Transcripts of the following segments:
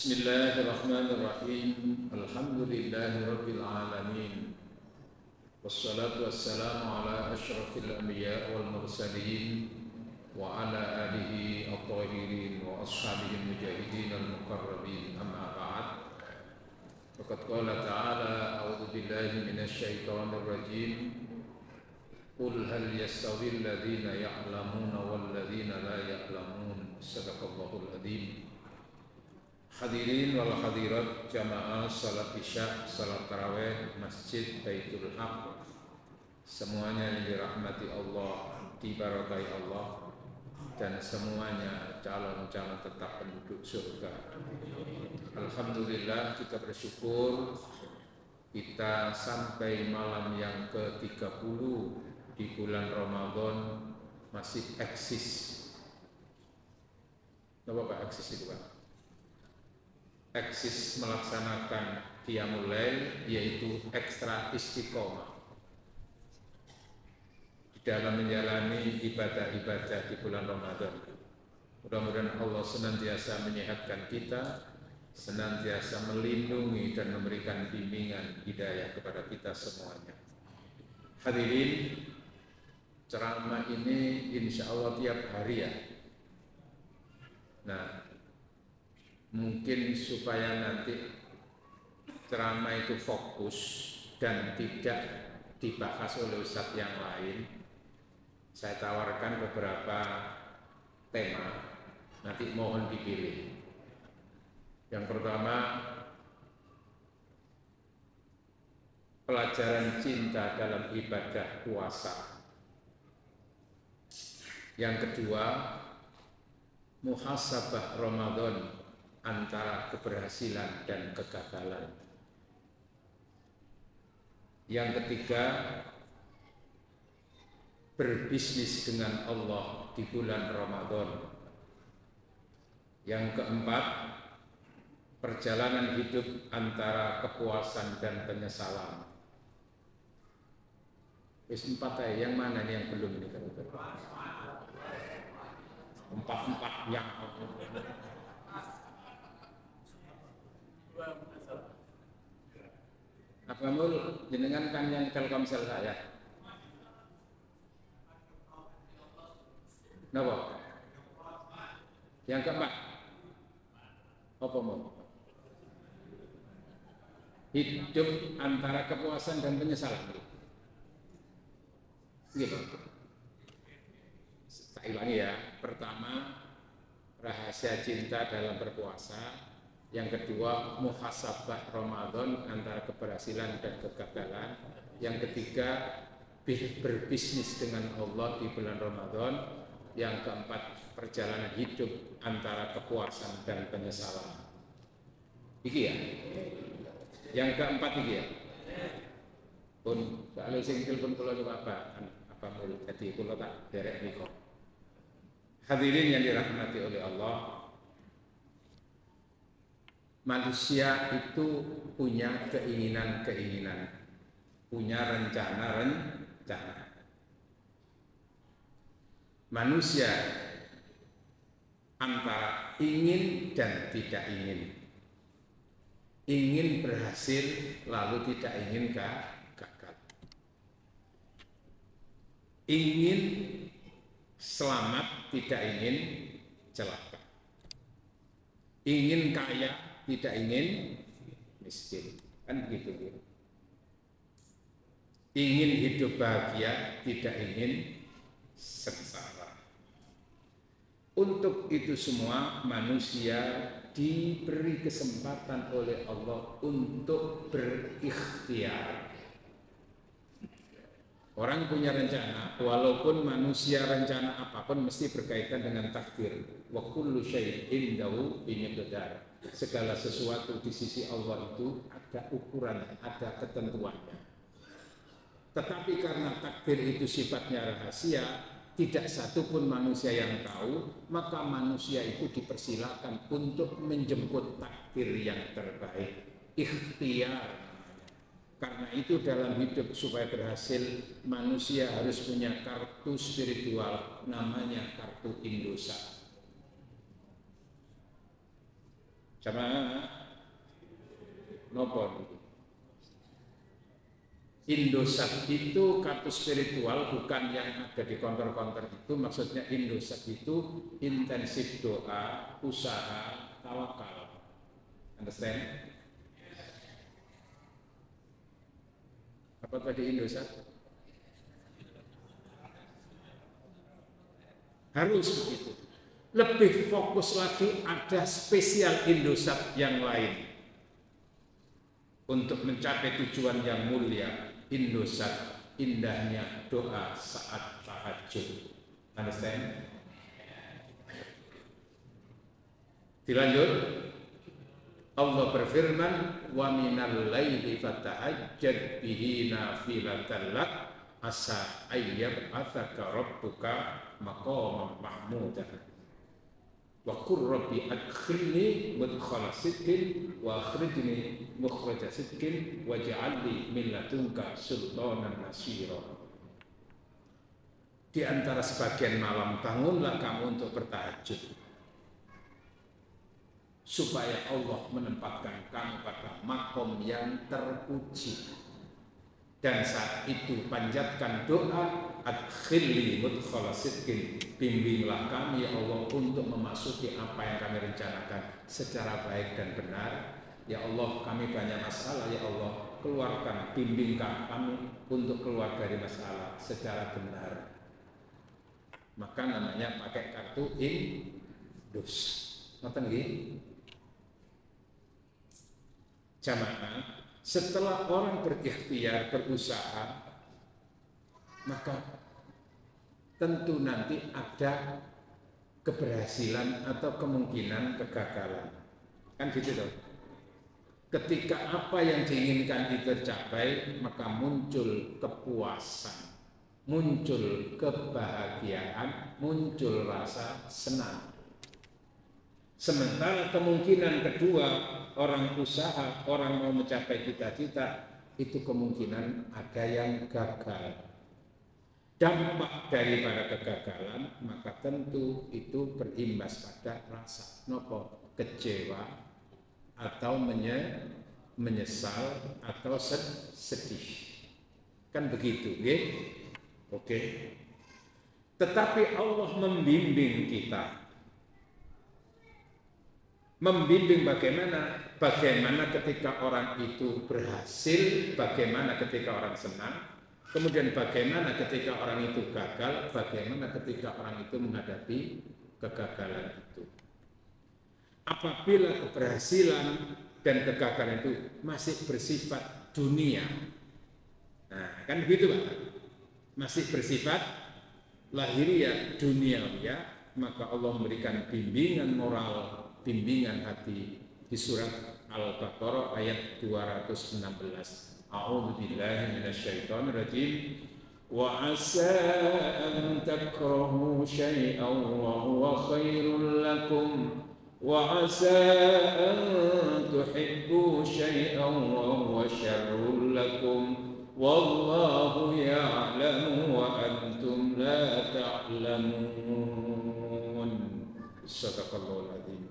Bismillahirrahmanirrahim. Alhamdulillahirabbil alamin. Wassalatu wassalamu ala asyrafil anbiya wal mursalin wa ala alihi at-tahirin wa ashabihi mujahidin al-muqarrabin. Amma ba'd. Faqad qala ta'ala a'udzu billahi minasy syaithanir rajim. Qul hal yastawi alladhina ya'lamuna wal ladzina la ya'lamun. Shadaqallahul adzim. Hadirin wal hadirat jamaah salat isya, salat tarawih Masjid Baitul Haq, semuanya yang dirahmati Allah, diberkahi Allah, dan semuanya calon-calon tetap penduduk surga. Alhamdulillah, kita bersyukur kita sampai malam yang ke-30 di bulan Ramadan masih eksis. Apa Pak eksis itu Pak? Eksis melaksanakan qiyamul lail, yaitu ekstra istiqomah di dalam menjalani ibadah-ibadah di bulan Ramadan. Mudah-mudahan Allah senantiasa menyehatkan kita, senantiasa melindungi dan memberikan bimbingan hidayah kepada kita semuanya. Hadirin, ceramah ini insya Allah tiap hari ya. Nah, mungkin supaya nanti ceramah itu fokus dan tidak dibahas oleh ustadz yang lain, saya tawarkan beberapa tema, nanti mohon dipilih. Yang pertama, pelajaran cinta dalam ibadah puasa. Yang kedua, muhasabah Ramadan, antara keberhasilan dan kegagalan. Yang ketiga, berbisnis dengan Allah di bulan Ramadan. Yang keempat, perjalanan hidup antara kepuasan dan penyesalan. Empat ya, yang mana nih yang belum ini? Empat yang apa mul jenengan kan yang Telkomsel saya. Napa? Yang keempat. Apa mau? Hidup antara kepuasan dan penyesalan. Gitu. Tak ulangi ya. Pertama, rahasia cinta dalam berpuasa. Yang kedua, muhasabah Ramadan antara keberhasilan dan kegagalan. Yang ketiga, berbisnis dengan Allah di bulan Ramadan. Yang keempat, perjalanan hidup antara kepuasan dan penyesalan. Iki ya? Yang keempat iki ya? Pun, soalnya sing telepon kula niku apa mulut dadi kula tak derek niku. Hadirin yang dirahmati oleh Allah, manusia itu punya keinginan-keinginan, punya rencana-rencana. Manusia antara ingin dan tidak ingin. Ingin berhasil lalu tidak ingin gagal. Ingin selamat, tidak ingin celaka. Ingin kaya, tidak ingin miskin, kan begitu. Ingin hidup bahagia, tidak ingin sengsara. Untuk itu semua manusia diberi kesempatan oleh Allah untuk berikhtiar. Orang punya rencana, walaupun manusia rencana apapun mesti berkaitan dengan takdir. Wa kullu syai'in indahu bimiqdar. Segala sesuatu di sisi Allah itu ada ukuran, ada ketentuannya. Tetapi karena takdir itu sifatnya rahasia, tidak satupun manusia yang tahu, maka manusia itu dipersilakan untuk menjemput takdir yang terbaik. Ikhtiar. Karena itu dalam hidup supaya berhasil, manusia harus punya kartu spiritual, namanya kartu Indosat. Sama nopo. Indosat itu kartu spiritual, bukan yang ada di konter-konter itu. Maksudnya Indosat itu intensif doa, usaha, tawakal. Understand? Apa tadi Indosat? Harus begitu. Lebih fokus lagi, ada spesial Indosat yang lain untuk mencapai tujuan yang mulia. Indosat, indahnya doa saat tahajud. Understand? Dilanjut. Allah berfirman, wa minal laili fatahajjad bihi nafilatan lak asa ayyab athaka rabbuka maqaman mahmudah. Wa qur rabbi adkhilni mudkhala sidqin wa akhrijni mukhraja sidqin waj'al li min ladunka sultanan nasira. Di antara sebagian malam bangunlah kamu untuk bertahajud, supaya Allah menempatkan kamu pada makom yang terpuji. Dan saat itu panjatkan doa, adkhilni mudkhala sidqin, bimbinglah kami ya Allah untuk memasuki apa yang kami rencanakan secara baik dan benar. Ya Allah, kami banyak masalah, ya Allah, keluarkan, bimbingkan kami untuk keluar dari masalah secara benar. Maka namanya pakai kartu Indus. Ngoten nggih? Jamaah, setelah orang berikhtiar, berusaha, maka tentu nanti ada keberhasilan atau kemungkinan kegagalan. Kan gitu dong. Ketika apa yang diinginkan itu tercapai, maka muncul kepuasan, muncul kebahagiaan, muncul rasa senang. Sementara kemungkinan kedua, orang usaha, orang mau mencapai cita-cita, itu kemungkinan ada yang gagal. Dampak daripada kegagalan, maka tentu itu berimbas pada rasa nopo, kecewa atau menyesal atau sedih. Kan begitu, nggih? Oke. Tetapi Allah membimbing kita. Membimbing bagaimana? Bagaimana ketika orang itu berhasil, bagaimana ketika orang senang, kemudian bagaimana ketika orang itu gagal, bagaimana ketika orang itu menghadapi kegagalan itu. Apabila keberhasilan dan kegagalan itu masih bersifat dunia, nah kan begitu Pak, masih bersifat lahiriah, duniawiah, maka Allah memberikan bimbingan moral, bimbingan hati di surat Al-Baqarah ayat 216. A'udzu billahi minasyaitonir rajim. Wa 'asa an takrahu syai'an wa huwa khairul lakum wa 'asa an tuhibbu syai'an wa huwa syarrul lakum wallahu ya'lamu wa antum la ta'lamun. Shadaqallahul adzim.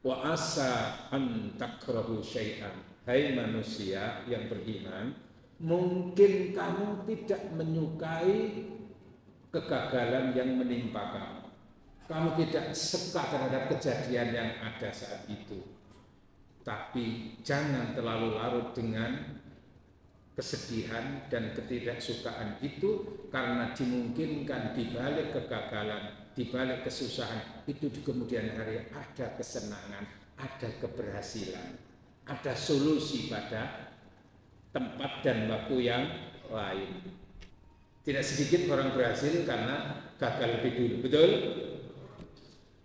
Wa asa an takrahu syai'an, hai manusia yang beriman, mungkin kamu tidak menyukai kegagalan yang menimpa kamu. Kamu tidak suka terhadap kejadian yang ada saat itu. Tapi jangan terlalu larut dengan kesedihan dan ketidaksukaan itu, karena dimungkinkan di balik kegagalan, di balik kesusahan itu di kemudian hari ada kesenangan, ada keberhasilan, ada solusi pada tempat dan waktu yang lain. Tidak sedikit orang berhasil karena gagal lebih dulu, betul?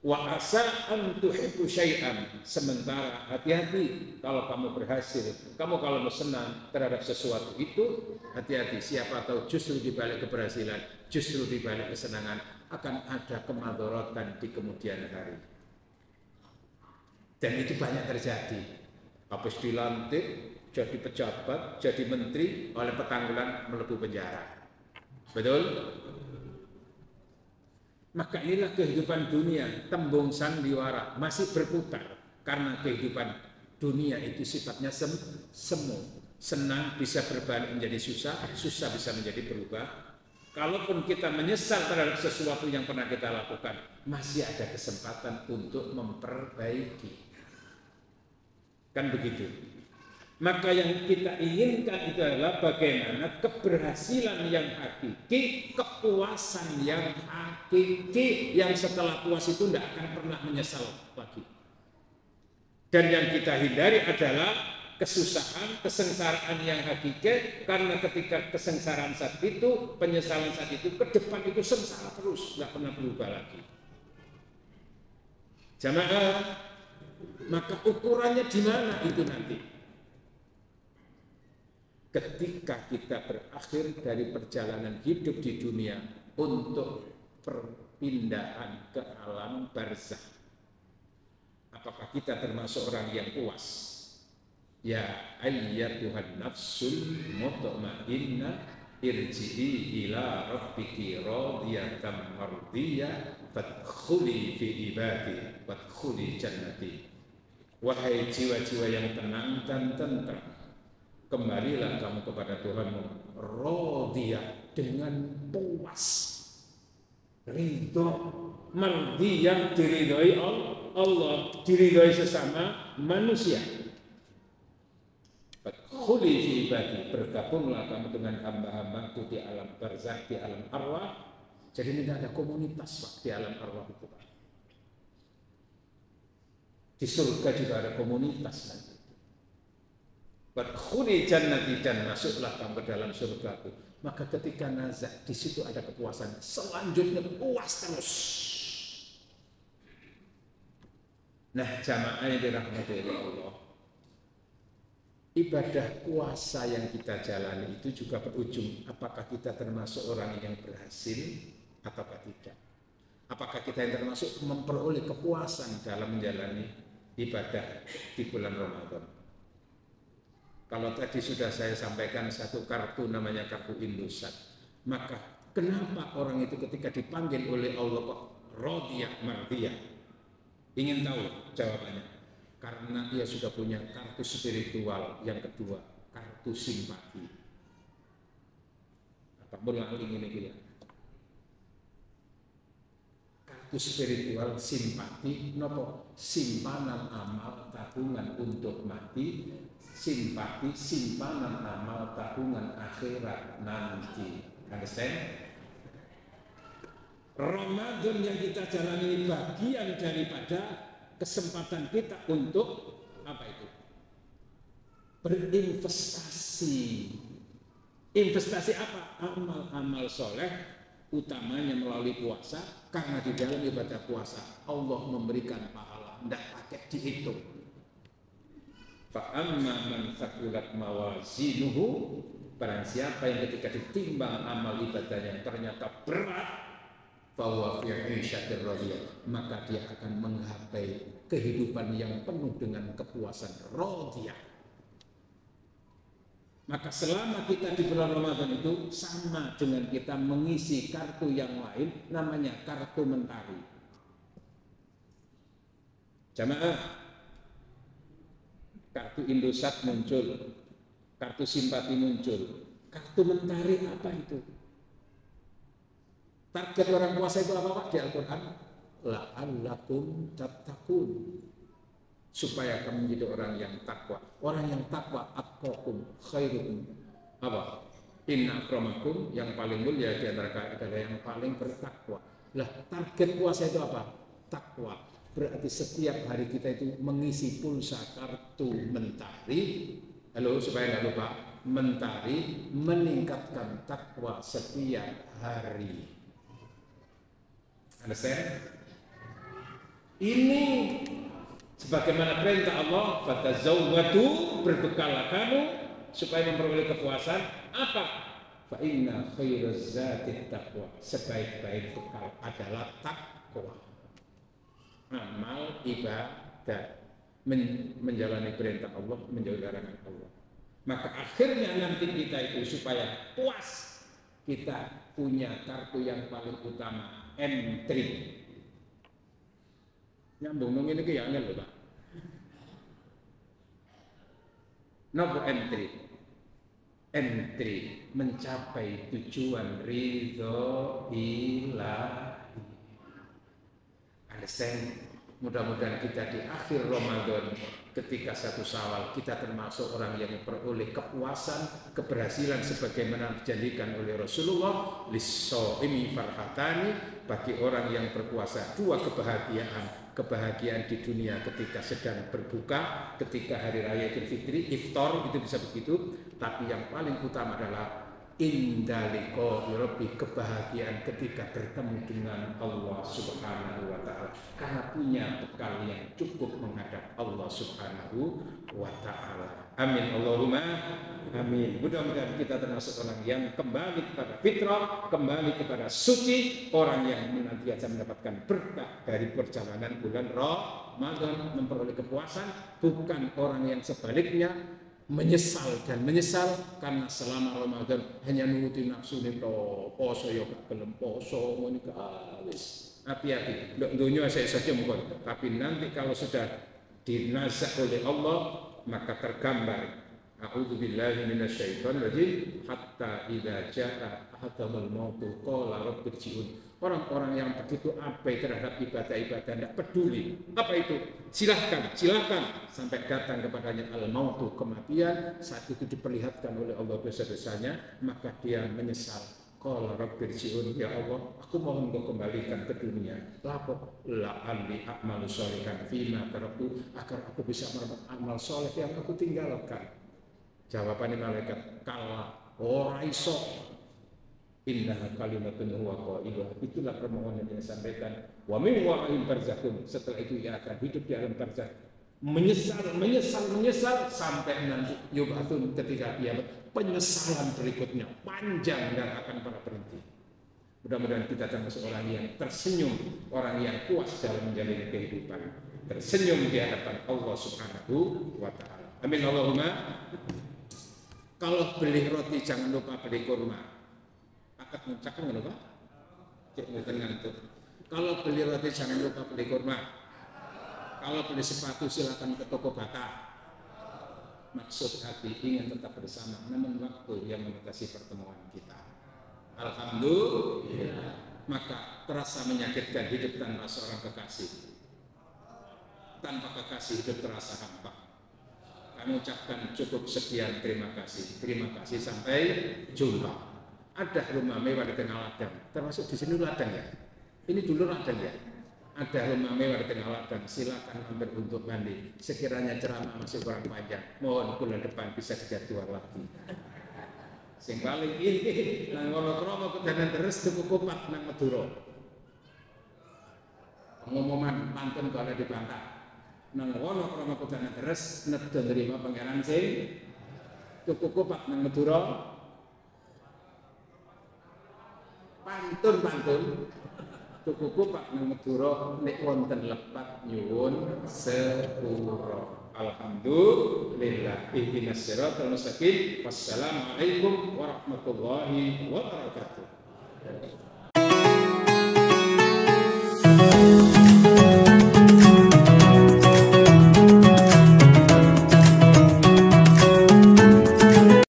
Wa asa an tuhibbu syai'an, sementara hati-hati kalau kamu berhasil, kamu kalau senang terhadap sesuatu itu, hati-hati, siapa tahu justru di balik keberhasilan, justru di balik kesenangan akan ada kemadharatan di kemudian hari. Dan itu banyak terjadi. Habis dilantik, jadi pejabat, jadi menteri, oleh petanggulan melebu penjara. Betul? Maka inilah kehidupan dunia, tembung sandiwara masih berputar karena kehidupan dunia itu sifatnya semu. Senang bisa berbalik menjadi susah, susah bisa menjadi berubah. Kalaupun kita menyesal terhadap sesuatu yang pernah kita lakukan, masih ada kesempatan untuk memperbaiki. Kan begitu. Maka yang kita inginkan itu adalah bagaimana keberhasilan yang hakiki, kepuasan yang hakiki, yang setelah puas itu tidak akan pernah menyesal lagi. Dan yang kita hindari adalah kesusahan, kesengsaraan yang hakiki, karena ketika kesengsaraan saat itu, penyesalan saat itu, ke depan itu sengsara terus, tidak pernah berubah lagi. Jamaah, maka ukurannya di mana itu nanti? Ketika kita berakhir dari perjalanan hidup di dunia untuk perpindahan ke alam barzakh, apakah kita termasuk orang yang puas? Ya ayyatuhan nafsul mutmainnah irji'i ila rabbiki radiyatan mardiyah fadkhuli fi ibadi fadkhuli jannati. Wahai jiwa-jiwa yang tenang dan tentram, kembalilah kamu kepada Tuhanmu radiyah, dengan puas, ridho, mardiyah, diridhoi Allah, diridhoi sesama manusia. Khuli fi ibadi, bergabunglah kamu dengan hamba-hambaku di alam barzakh, di alam arwah. Jadi tidak ada komunitas Pak, di alam arwah itu Pak. Di surga juga ada komunitas nanti. Khuli jannati, dan masuklah kamu ke dalam surgaku. Maka ketika nazak, di situ ada kepuasan. Selanjutnya puas terus. Nah, jamaah yang dirahmati oleh Allah, ibadah puasa yang kita jalani itu juga berujung apakah kita termasuk orang yang berhasil ataukah tidak. Apakah kita yang termasuk memperoleh kepuasan dalam menjalani ibadah di bulan Ramadan. Kalau tadi sudah saya sampaikan satu kartu namanya kartu Indosat, maka kenapa orang itu ketika dipanggil oleh Allah kok radiyah mardiyah? Ingin tahu jawabannya? Karena dia sudah punya kartu spiritual yang kedua, kartu simpati. Apa berlaling ini dia? Kartu spiritual simpati, nopo simpanan amal tabungan untuk mati, simpati simpanan amal tabungan akhirat nanti. Understand? Ramadan yang kita jalani bagian daripada kesempatan kita untuk apa itu? Berinvestasi. Investasi apa? Amal-amal soleh, utamanya melalui puasa, karena di dalam ibadah puasa Allah memberikan pahala, tidak pakai dihitung. Fa'amma man thaqulat mawazinuhu, barang siapa yang ketika ditimbang amal ibadahnya ternyata berat, bahwa fi'isyatir radiyah, maka dia akan menggapai kehidupan yang penuh dengan kepuasan radiyah. Maka selama kita di bulan Ramadan itu sama dengan kita mengisi kartu yang lain, namanya kartu mentari. Jamaah, kartu Indosat muncul, kartu simpati muncul, kartu mentari apa itu? Target orang puasa itu apa Pak di Al-Quran? La'allakum tattaqun, supaya kamu menjadi orang yang takwa. Orang yang takwa, atqakum khairukum. Apa? Inna akramakum, yang paling mulia di antara kalian adalah yang paling bertakwa. Lah, target puasa itu apa? Takwa. Berarti setiap hari kita itu mengisi pulsa kartu mentari. Halo, supaya tidak lupa, mentari meningkatkan takwa setiap hari. Understand? Ini sebagaimana perintah Allah, fatazawwadu, berbekallah kamu supaya memperoleh kepuasan. Apa? Fa inna khairaz zati taqwa, sebaik-baik bekal adalah takwa. Amal ibadah, menjalani perintah Allah, menjauhi larangan Allah. Maka akhirnya nanti kita itu supaya puas, kita punya kartu yang paling utama, M3. Nyambung nang ngene iki ya angel lho, Pak. Napa M3? M3 mencapai tujuan ridho ilahi. Understand? Mudah-mudahan kita di akhir Ramadan ketika satu Syawal kita termasuk orang yang memperoleh kepuasan, keberhasilan sebagaimana dijadikan oleh Rasulullah, lis-shaimi farhatani, bagi orang yang berpuasa dua kebahagiaan di dunia ketika sedang berbuka, ketika hari raya Idul Fitri, iftar itu bisa begitu, tapi yang paling utama adalah indaliko rabbi, kebahagiaan ketika bertemu dengan Allah Subhanahu wa taala karena punya bekal yang cukup menghadap Allah Subhanahu wa taala. Amin Allahumma amin. Mudah-mudahan kita termasuk orang yang kembali kepada fitrah, kembali kepada suci, orang yang senantiasa mendapatkan berkah dari perjalanan bulan Ramadan, memperoleh kepuasan, bukan orang yang sebaliknya menyesal karena selama Ramadan hanya nuruti nafsu nih, poso ya gak gelem poso ngono iki wis. Hati-hati, ndok donya saja mungkin, tapi nanti kalau sudah dinazak oleh Allah maka tergambar a'udzubillahi minasyaitonir rajim hatta idza jaa ahadul maut qala rabbirji'un. Orang-orang yang begitu abai terhadap ibadah-ibadah, tidak peduli apa itu, silahkan sampai datang kepadanya al-mautu, kematian. Saat itu diperlihatkan oleh Allah dosa-dosanya, maka dia menyesal. Qala rabbirji'un, ya Allah, aku mohon Engkau kembalikan ke dunia. Lapo la'alli a'malu sholihan fima taraktu, agar aku bisa melakukan amal soleh yang aku tinggalkan. Jawabannya malaikat, kala ora iso. Innaha kalimatun huwa qailuha. Itulah permohonan yang disampaikan. Wa min wara'ihim barzakhun. Setelah itu ia akan hidup di alam barzakh. Menyesal sampai nanti yub'atsun, ketika dia penyesalan berikutnya panjang dan akan pernah berhenti. Mudah-mudahan kita termasuk orang yang tersenyum, orang yang puas dalam menjalani kehidupan, tersenyum di hadapan Allah Subhanahu wa taala. Amin Allahumma. Kalau beli roti jangan lupa beli kurma. Akad mencakan nggak lupa? Cek ngantuk. Kalau beli roti jangan lupa beli kurma. Kalau beli sepatu silakan ke toko bata. Maksud hati ingin tetap bersama, namun waktu yang membatasi pertemuan kita. Alhamdulillah. Maka terasa menyakitkan hidup tanpa seorang kekasih. Tanpa kekasih hidup terasa hampa. Kami ucapkan cukup sekian, terima kasih sampai jumpa. Ada rumah mewah di tengah ladang, termasuk di sini ladang ya. Ini dulu ladang ya. Ada rumah mewah di tengah ladang, silakan mampir untuk mandi. Sekiranya ceramah masih kurang panjang, mohon bulan depan bisa dijadwal lagi. Sing paling inti nang kromo kedanan terus tuku kupat nang Madura. Pengumuman pantun kalau dibantah. Nang kromo kedanan terus nedha nerima pangeran sing tuku kupat nang Madura. Pantun tuku kupat nang Madura nek wonten lepat nyuwun sepura. Alhamdulillah. Ihdinas siratal mustaqim. Wassalamualaikum warahmatullahi wabarakatuh.